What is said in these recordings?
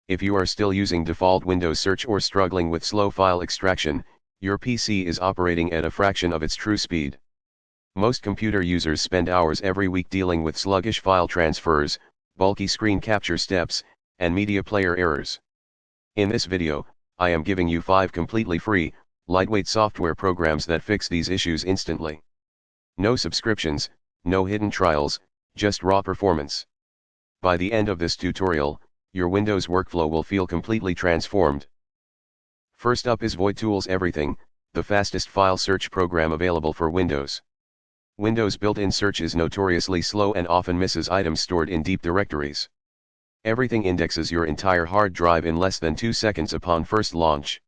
If you are still using default Windows search or struggling with slow file extraction, your PC is operating at a fraction of its true speed. Most computer users spend hours every week dealing with sluggish file transfers, bulky screen capture steps, and media player errors. In this video, I am giving you 5 completely free, lightweight software programs that fix these issues instantly. No subscriptions, no hidden trials, just raw performance. By the end of this tutorial, your Windows workflow will feel completely transformed. First up is Voidtools Everything, the fastest file search program available for Windows. Windows built-in search is notoriously slow and often misses items stored in deep directories. Everything indexes your entire hard drive in less than 2 seconds upon first launch.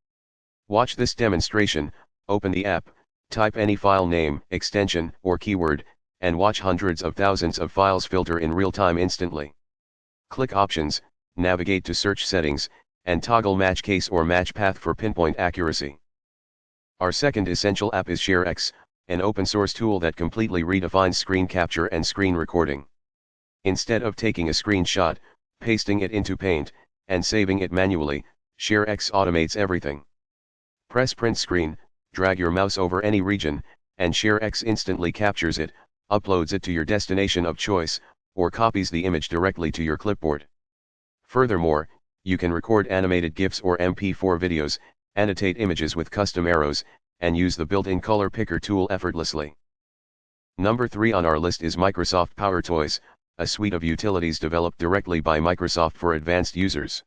Watch this demonstration. Open the app, type any file name, extension, or keyword, and watch hundreds of thousands of files filter in real time instantly. Click Options, navigate to Search Settings, and toggle Match Case or Match Path for pinpoint accuracy. Our second essential app is ShareX, an open-source tool that completely redefines screen capture and screen recording. Instead of taking a screenshot, pasting it into Paint, and saving it manually, ShareX automates everything. Press Print Screen, drag your mouse over any region, and ShareX instantly captures it, uploads it to your destination of choice, or copies the image directly to your clipboard. Furthermore, you can record animated GIFs or MP4 videos, annotate images with custom arrows, and use the built-in color picker tool effortlessly. Number 3 on our list is Microsoft PowerToys, a suite of utilities developed directly by Microsoft for advanced users.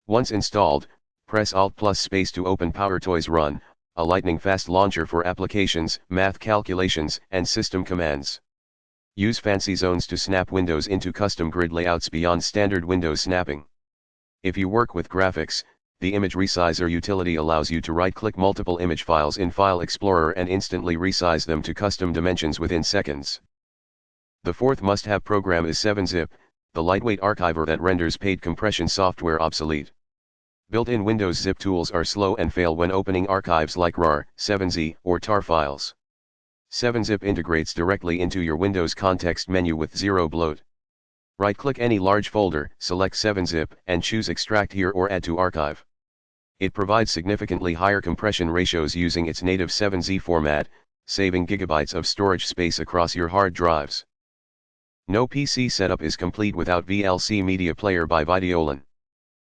Once installed, press Alt+Space to open PowerToys Run, a lightning-fast launcher for applications, math calculations, and system commands. Use fancy zones to snap windows into custom grid layouts beyond standard Windows snapping. If you work with graphics, the Image Resizer utility allows you to right-click multiple image files in File Explorer and instantly resize them to custom dimensions within seconds. The fourth must-have program is 7-Zip, the lightweight archiver that renders paid compression software obsolete. Built-in Windows zip tools are slow and fail when opening archives like RAR, 7Z, or TAR files. 7-Zip integrates directly into your Windows context menu with zero bloat. Right-click any large folder, select 7-Zip, and choose Extract Here or Add to Archive. It provides significantly higher compression ratios using its native 7Z format, saving gigabytes of storage space across your hard drives. No PC setup is complete without VLC Media Player by Voidtools.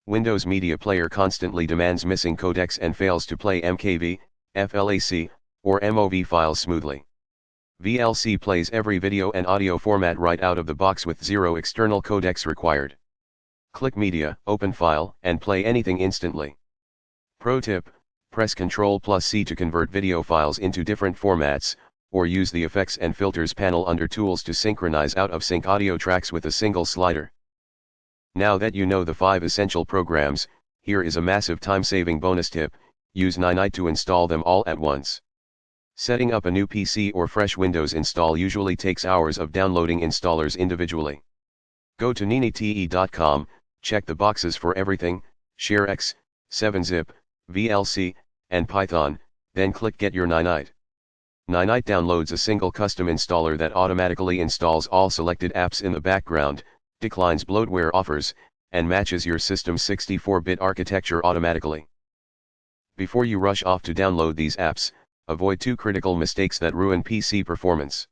Windows Media Player constantly demands missing codecs and fails to play MKV, FLAC, or MOV files smoothly. VLC plays every video and audio format right out of the box with zero external codecs required. Click Media, open File, and play anything instantly. Pro tip: press Ctrl+C to convert video files into different formats, or use the Effects and Filters panel under Tools to synchronize out-of-sync audio tracks with a single slider. Now that you know the 5 essential programs, here is a massive time-saving bonus tip: use Ninite to install them all at once. Setting up a new PC or fresh Windows install usually takes hours of downloading installers individually. Go to ninite.com, check the boxes for everything: ShareX, 7-Zip, VLC, and Python, then click Get Your Ninite. Ninite downloads a single custom installer that automatically installs all selected apps in the background, declines bloatware offers, and matches your system's 64-bit architecture automatically. Before you rush off to download these apps, avoid 2 critical mistakes that ruin PC performance.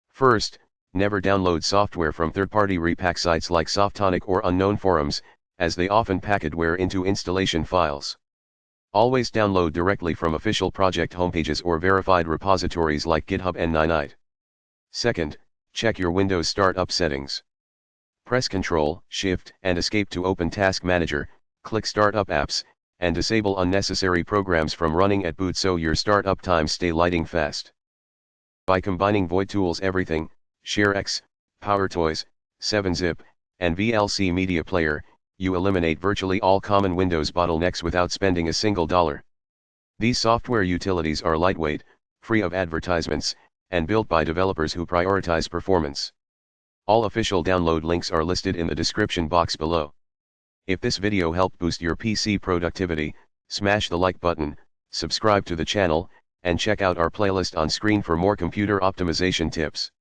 First, never download software from third-party repack sites like Softonic or unknown forums, as they often packetware into installation files. Always download directly from official project homepages or verified repositories like GitHub and Ninite. Second, check your Windows startup settings. Press Ctrl, Shift, and Escape to open Task Manager, click Startup Apps, and disable unnecessary programs from running at boot so your startup times stay lightning fast. By combining Voidtools Everything, ShareX, PowerToys, 7-Zip, and VLC Media Player, you eliminate virtually all common Windows bottlenecks without spending a single dollar. These software utilities are lightweight, free of advertisements, and built by developers who prioritize performance. All official download links are listed in the description box below. If this video helped boost your PC productivity, smash the like button, subscribe to the channel, and check out our playlist on screen for more computer optimization tips.